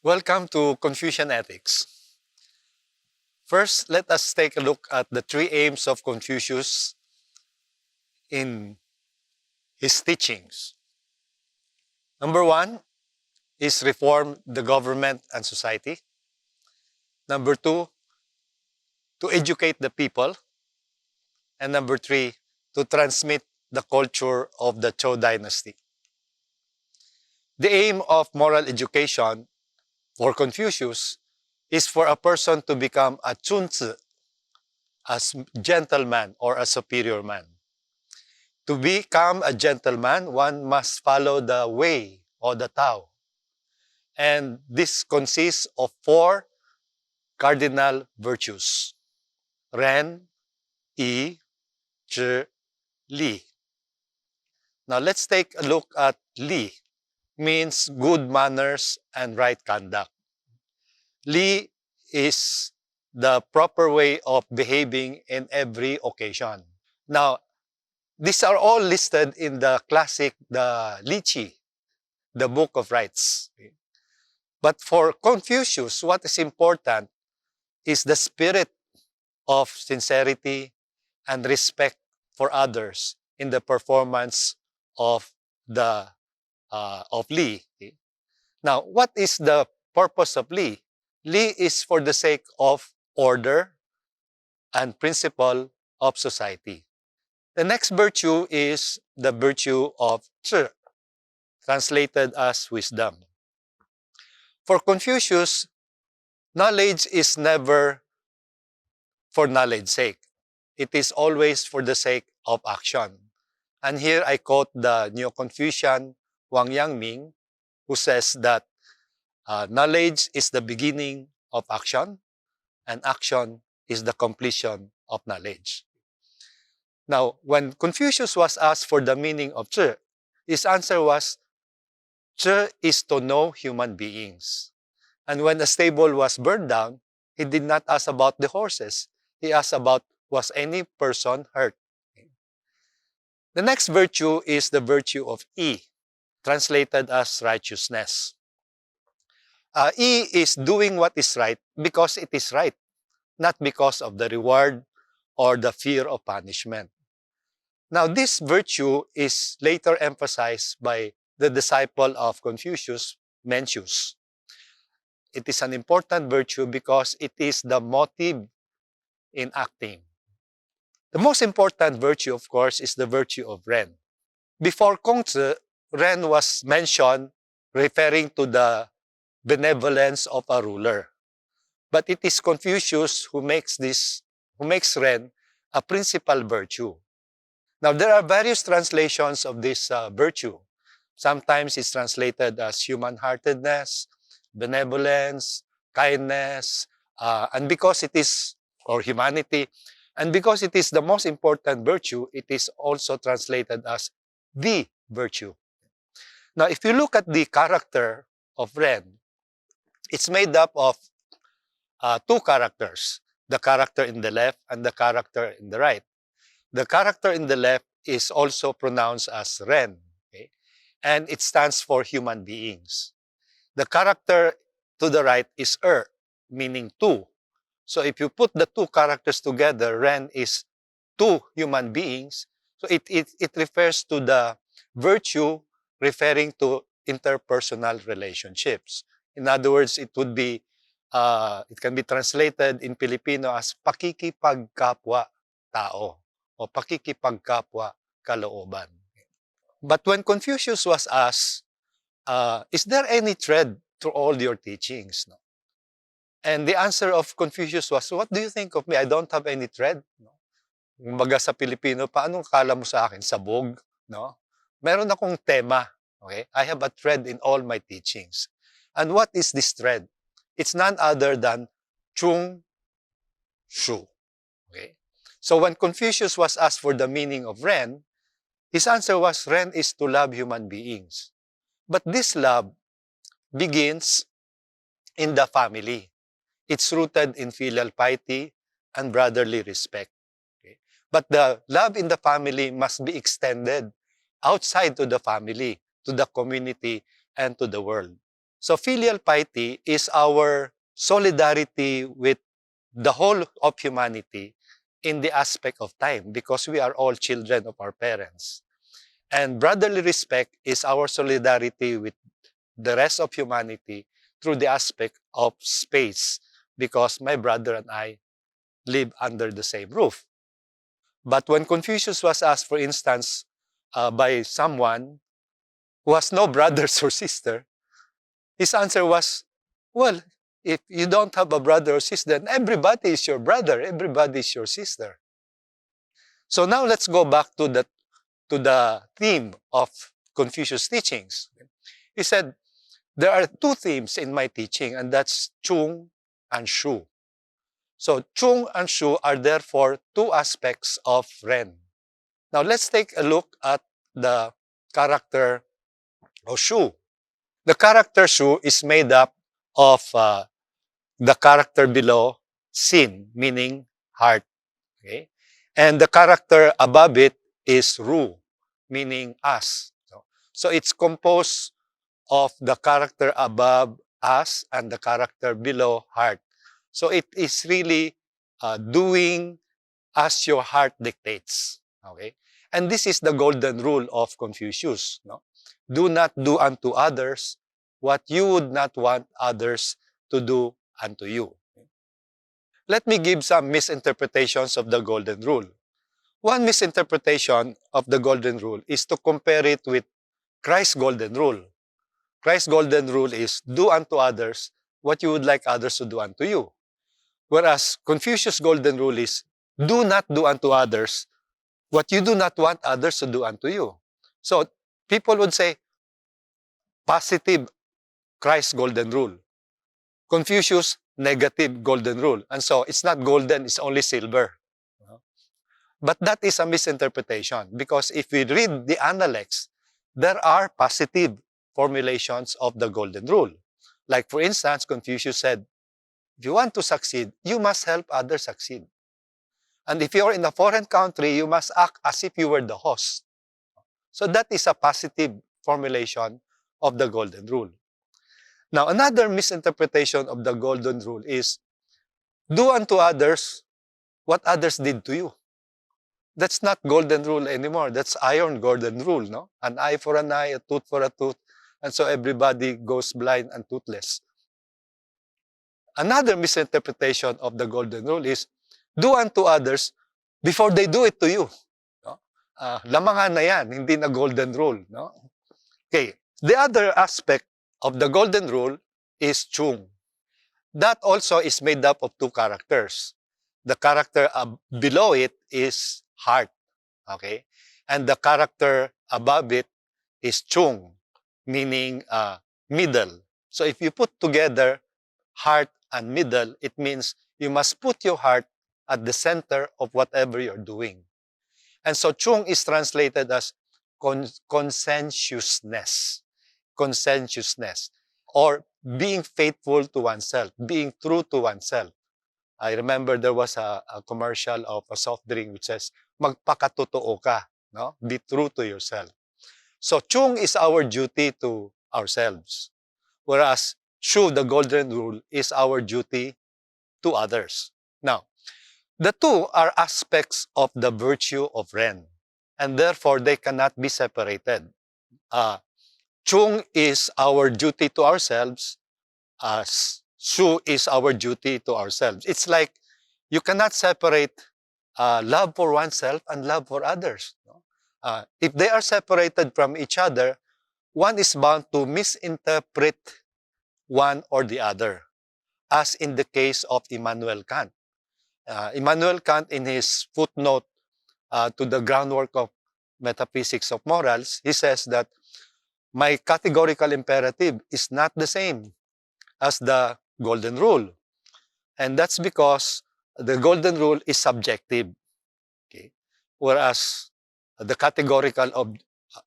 Welcome to Confucian Ethics. First, let us take a look at the three aims of Confucius in his teachings. Number one is reform the government and society. Number two, to educate the people. And number three, to transmit the culture of the Zhou dynasty. The aim of moral education for Confucius is for a person to become a chungshu, a gentleman or a superior man. To become a gentleman, one must follow the way or the Tao. And this consists of four cardinal virtues: Ren, Yi, Zhi, Li. Now let's take a look at Li. Means good manners and right conduct. Li is the proper way of behaving in every occasion. Now, these are all listed in the classic, the Lichi, the Book of Rites. But for Confucius, what is important is the spirit of sincerity and respect for others in the performance of the of Li. Now, what is the purpose of Li? Li is for the sake of order and principle of society. The next virtue is the virtue of Zhi, translated as wisdom. For Confucius, knowledge is never for knowledge's sake. It is always for the sake of action. And here I quote the Neo-Confucian Wang Yangming, who says that knowledge is the beginning of action, and action is the completion of knowledge. Now, when Confucius was asked for the meaning of Zhi, his answer was, Zhi is to know human beings. And when the stable was burned down, he did not ask about the horses. He asked about, was any person hurt? The next virtue is the virtue of Yi, translated as righteousness. Yi is doing what is right because it is right, not because of the reward or the fear of punishment. Now, this virtue is later emphasized by the disciple of Confucius, Mencius. It is an important virtue because it is the motive in acting. The most important virtue, of course, is the virtue of Ren. Before Kongzi, Ren was mentioned referring to the benevolence of a ruler. But it is Confucius who makes Ren a principal virtue. Now, there are various translations of this virtue. Sometimes it's translated as human-heartedness, benevolence, kindness, and because it is, or humanity, and because it is the most important virtue, it is also translated as the virtue. Now, if you look at the character of Ren, it's made up of two characters, the character in the left and the character in the right. The character in the left is also pronounced as Ren, okay? And it stands for human beings. The character to the right is meaning two. So if you put the two characters together, Ren is two human beings. So it refers to the virtue referring to interpersonal relationships. In other words, it can be translated in Filipino as pakikipagkapwa-tao o pakikipagkapwa-kalooban. But when Confucius was asked, is there any thread to all your teachings? No? And the answer of Confucius was, what do you think of me? I don't have any thread. No? Kumbaga sa Pilipino, paano kala mo sa akin? Sabog? No? Meron akong tema. Okay? I have a thread in all my teachings. And what is this thread? It's none other than chungshu. Okay? So when Confucius was asked for the meaning of Ren, his answer was, Ren is to love human beings. But this love begins in the family. It's rooted in filial piety and brotherly respect. Okay? But the love in the family must be extended outside to the family, to the community, and to the world. So filial piety is our solidarity with the whole of humanity in the aspect of time, because we are all children of our parents. And brotherly respect is our solidarity with the rest of humanity through the aspect of space, because my brother and I live under the same roof. But when Confucius was asked, for instance, by someone who has no brothers or sister, his answer was, well, if you don't have a brother or sister, then everybody is your brother, everybody is your sister. So now let's go back to the theme of Confucius' teachings. He said, there are two themes in my teaching, and that's Chung and Shu. So Chung and Shu are therefore two aspects of Ren. Now let's take a look at the character of Shu. The character Shu is made up of the character below, Sin, meaning heart. Okay? And the character above it is Ru, meaning us. So it's composed of the character above us and the character below heart. So it is really doing as your heart dictates. Okay? And this is the golden rule of Confucius. No? Do not do unto others what you would not want others to do unto you. Let me give some misinterpretations of the golden rule. One misinterpretation of the golden rule is to compare it with Christ's golden rule. Christ's golden rule is do unto others what you would like others to do unto you. Whereas Confucius' golden rule is do not do unto others what you do not want others to do unto you. So people would say positive Christ's golden rule. Confucius, negative golden rule. And so it's not golden, it's only silver. But that is a misinterpretation, because if we read the Analects, there are positive formulations of the golden rule. Like for instance, Confucius said, if you want to succeed, you must help others succeed. And if you're in a foreign country, you must act as if you were the host. So that is a positive formulation of the golden rule. Now, another misinterpretation of the golden rule is do unto others what others did to you. That's not golden rule anymore. That's iron golden rule, no? An eye for an eye, a tooth for a tooth, and so everybody goes blind and toothless. Another misinterpretation of the golden rule is do unto others before they do it to you. No? Lamangan na yan, hindi na golden rule. No? Okay, the other aspect of the golden rule is Chung. That also is made up of two characters. The character below it is heart, okay? And the character above it is Chung, meaning middle. So if you put together heart and middle, it means you must put your heart at the center of whatever you're doing. And so Chung is translated as conscientiousness, or being faithful to oneself, being true to oneself. I remember there was a commercial of a soft drink which says, magpakatotoo ka, no? Be true to yourself. So Chung is our duty to ourselves, whereas Shu, the golden rule, is our duty to others. Now, the two are aspects of the virtue of Ren, and therefore they cannot be separated. Chung is our duty to ourselves, Shu is our duty to ourselves. It's like you cannot separate love for oneself and love for others. No? If they are separated from each other, one is bound to misinterpret one or the other, as in the case of Immanuel Kant. Immanuel Kant, in his footnote to the groundwork of metaphysics of morals, he says that my categorical imperative is not the same as the golden rule. And that's because the golden rule is subjective, okay? Whereas the categorical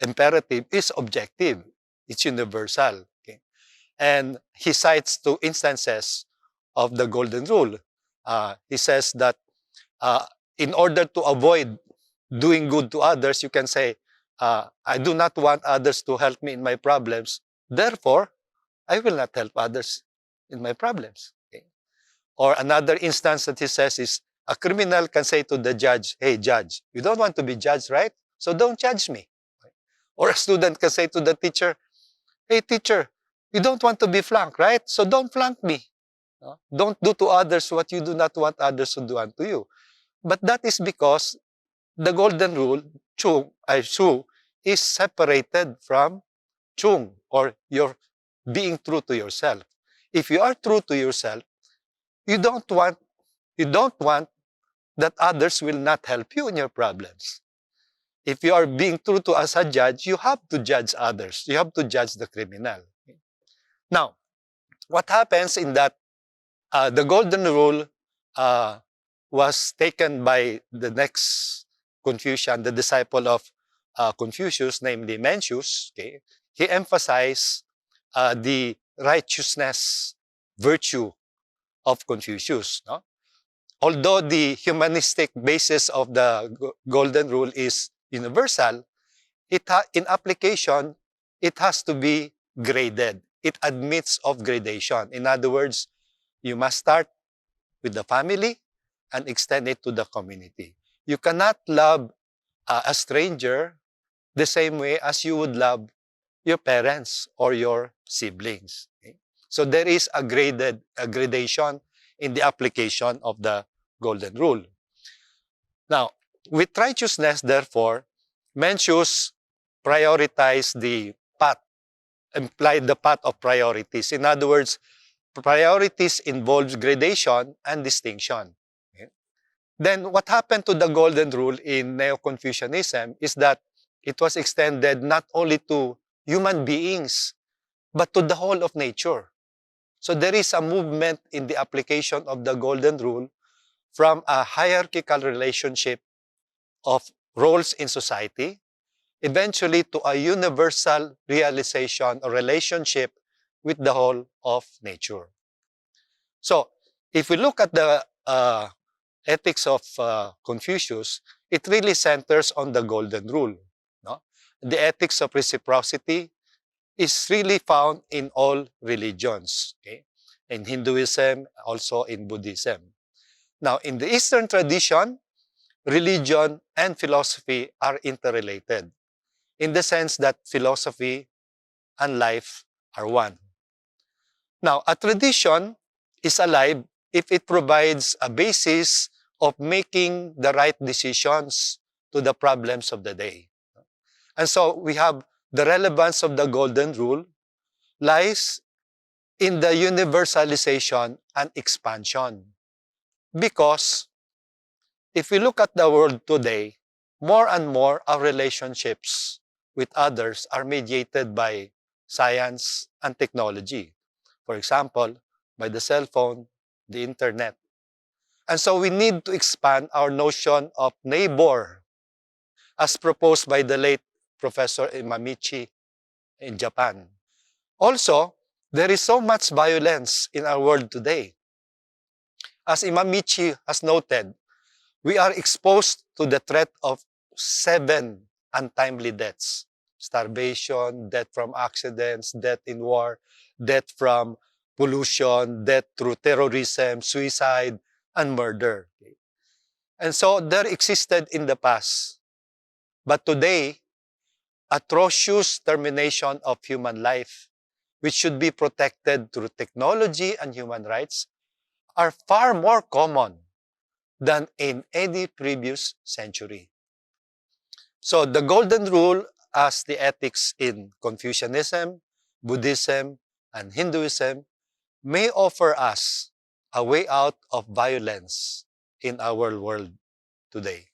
imperative is objective. It's universal. Okay? And he cites two instances of the golden rule. He says that in order to avoid doing good to others, you can say, I do not want others to help me in my problems. Therefore, I will not help others in my problems. Okay? Or another instance that he says is, a criminal can say to the judge, hey, judge, you don't want to be judged, right? So don't judge me. Or a student can say to the teacher, hey, teacher, you don't want to be flanked, right? So don't flank me. No? Don't do to others what you do not want others to do unto you. But that is because the golden rule, Shu, is separated from Chung, or your being true to yourself. If you are true to yourself, you don't want that others will not help you in your problems. If you are being true to as a judge, you have to judge others. You have to judge the criminal. Now, what happens in that the golden rule uh, was taken by the next Confucian, the disciple of Confucius, namely Mencius. Okay? He emphasized the righteousness virtue of Confucius. No? Although the humanistic basis of the golden rule is universal, in application, it has to be graded. It admits of gradation. In other words, you must start with the family and extend it to the community. You cannot love a stranger the same way as you would love your parents or your siblings. Okay? So there is a gradation in the application of the golden rule. Now, with righteousness, therefore, Mencius prioritize the path, implied the path of priorities. In other words, priorities involves gradation and distinction. Okay? Then what happened to the golden rule in Neo-Confucianism is that it was extended not only to human beings, but to the whole of nature. So there is a movement in the application of the golden rule from a hierarchical relationship of roles in society, eventually to a universal realization or relationship with the whole of nature. So, if we look at the ethics of Confucius, it really centers on the golden rule. No? The ethics of reciprocity is really found in all religions. Okay? In Hinduism, also in Buddhism. Now, in the Eastern tradition, religion and philosophy are interrelated in the sense that philosophy and life are one. Now, a tradition is alive if it provides a basis of making the right decisions to the problems of the day. And so we have the relevance of the golden rule lies in the universalization and expansion. Because if we look at the world today, more and more our relationships with others are mediated by science and technology. For example, by the cell phone, the internet. And so we need to expand our notion of neighbor as proposed by the late Professor Imamichi in Japan. Also, there is so much violence in our world today. As Imamichi has noted, we are exposed to the threat of 7 untimely deaths. Starvation, death from accidents, death in war, death from pollution, death through terrorism, suicide, and murder. And so there existed in the past. But today, atrocious termination of human life, which should be protected through technology and human rights, are far more common than in any previous century. So the golden rule as the ethics in Confucianism, Buddhism, and Hinduism may offer us a way out of violence in our world today.